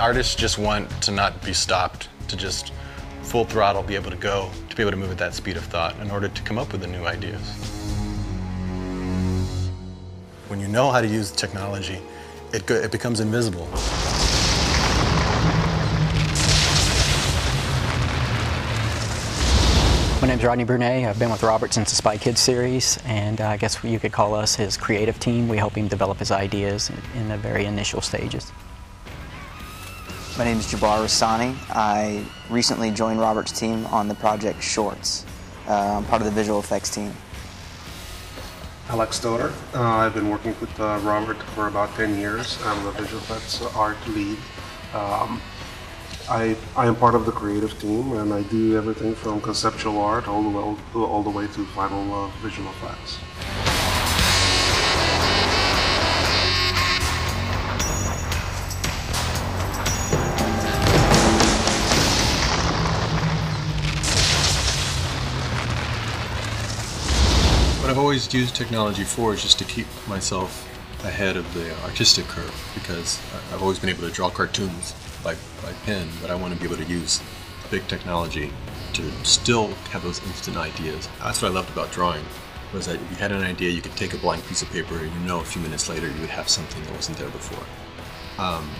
Artists just want to not be stopped, to just full throttle be able to go, to be able to move at that speed of thought in order to come up with the new ideas. When you know how to use technology, it becomes invisible. My name's Rodney Brunet. I've been with Robert since the Spy Kids series, and I guess you could call us his creative team. We help him develop his ideas in the very initial stages. My name is Jabbar Rassani. I recently joined Robert's team on the project Shorts. I'm part of the visual effects team. Alex Stoner. I've been working with Robert for about 10 years. I'm the visual effects art lead. I am part of the creative team, and I do everything from conceptual art all the way to final visual effects. What I've always used technology for is just to keep myself ahead of the artistic curve, because I've always been able to draw cartoons by pen, but I want to be able to use big technology to still have those instant ideas. That's what I loved about drawing, was that if you had an idea, you could take a blank piece of paper and a few minutes later you would have something that wasn't there before.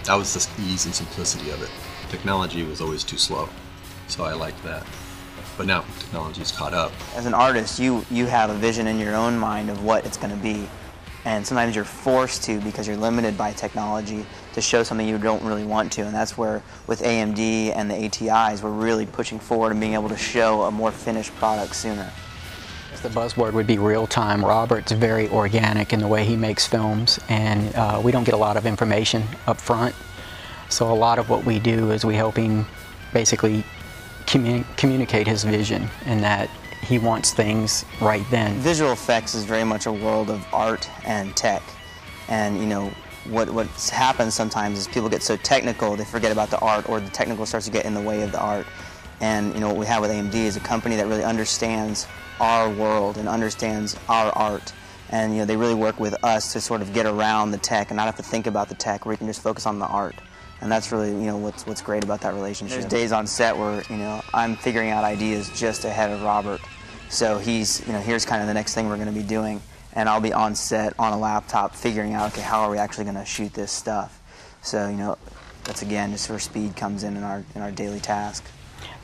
That was the ease and simplicity of it. Technology was always too slow, so I liked that. But now technology's caught up. As an artist, you have a vision in your own mind of what it's going to be. And sometimes you're forced to, because you're limited by technology, to show something you don't really want to. And that's where, with AMD and the ATIs, we're really pushing forward and being able to show a more finished product sooner. The buzzword would be real time. Robert's very organic in the way he makes films, and we don't get a lot of information up front. So a lot of what we do is we help him basically communicate his vision, and that he wants things right then. Visual effects is very much a world of art and tech. And what happens sometimes is people get so technical they forget about the art, or the technical starts to get in the way of the art. And what we have with AMD is a company that really understands our world and understands our art. And they really work with us to sort of get around the tech and not have to think about the tech, where we can just focus on the art. And that's really what's great about that relationship. There's days on set where I'm figuring out ideas just ahead of Robert. So here's kind of the next thing we're going to be doing, and I'll be on set on a laptop figuring out, okay, how are we actually going to shoot this stuff? So that's again just where speed comes in our daily task.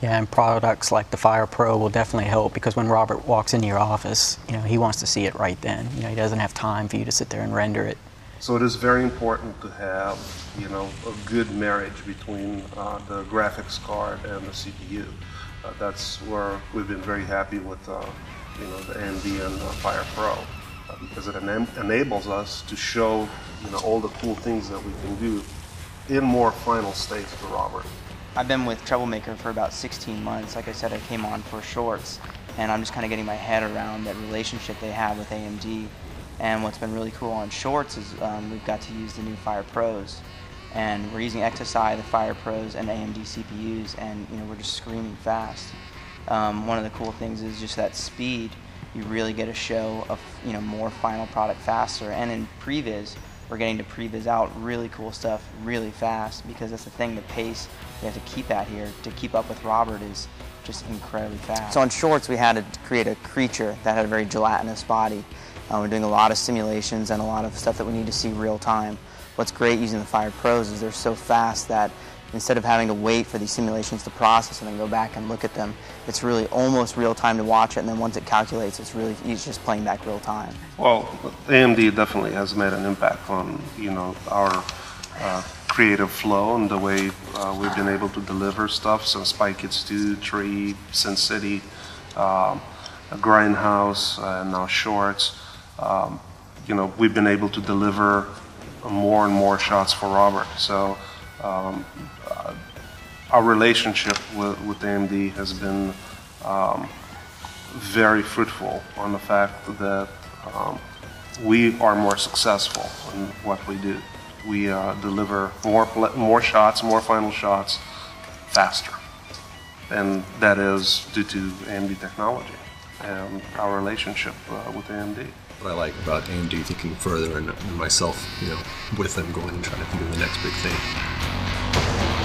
Yeah, and products like the FirePro will definitely help, because when Robert walks into your office, he wants to see it right then. He doesn't have time for you to sit there and render it. So it is very important to have a good marriage between the graphics card and the CPU. That's where we've been very happy with the AMD and FirePro, because it enables us to show all the cool things that we can do in more final states to Robert. I've been with Troublemaker for about 16 months. Like I said, I came on for Shorts, and I'm just kind of getting my head around that relationship they have with AMD. And what's been really cool on Shorts is we've got to use the new FirePros. And we're using XSI, the FirePros, and AMD CPUs, and we're just screaming fast. One of the cool things is just that speed. You really get a show of more final product faster. And in previs, we're getting to previs out really cool stuff really fast, because that's the thing, the pace we have to keep at here to keep up with Robert is just incredibly fast. So on Shorts, we had to create a creature that had a very gelatinous body. We're doing a lot of simulations and a lot of stuff that we need to see real time. What's great using the FirePros is they're so fast that instead of having to wait for these simulations to process and then go back and look at them, it's really almost real time to watch it, and then once it calculates, it's just playing back real time. Well, AMD definitely has made an impact on our creative flow and the way we've been able to deliver stuff since Spy Kids 2, Tree, Sin City, Grindhouse, and now Shorts. We've been able to deliver more and more shots for Robert. So our relationship with AMD has been very fruitful on the fact that we are more successful in what we do. We deliver more shots, more final shots, faster. And that is due to AMD technology and our relationship with AMD. What I like about AMD thinking further, and myself, with them going and trying to think of the next big thing. you.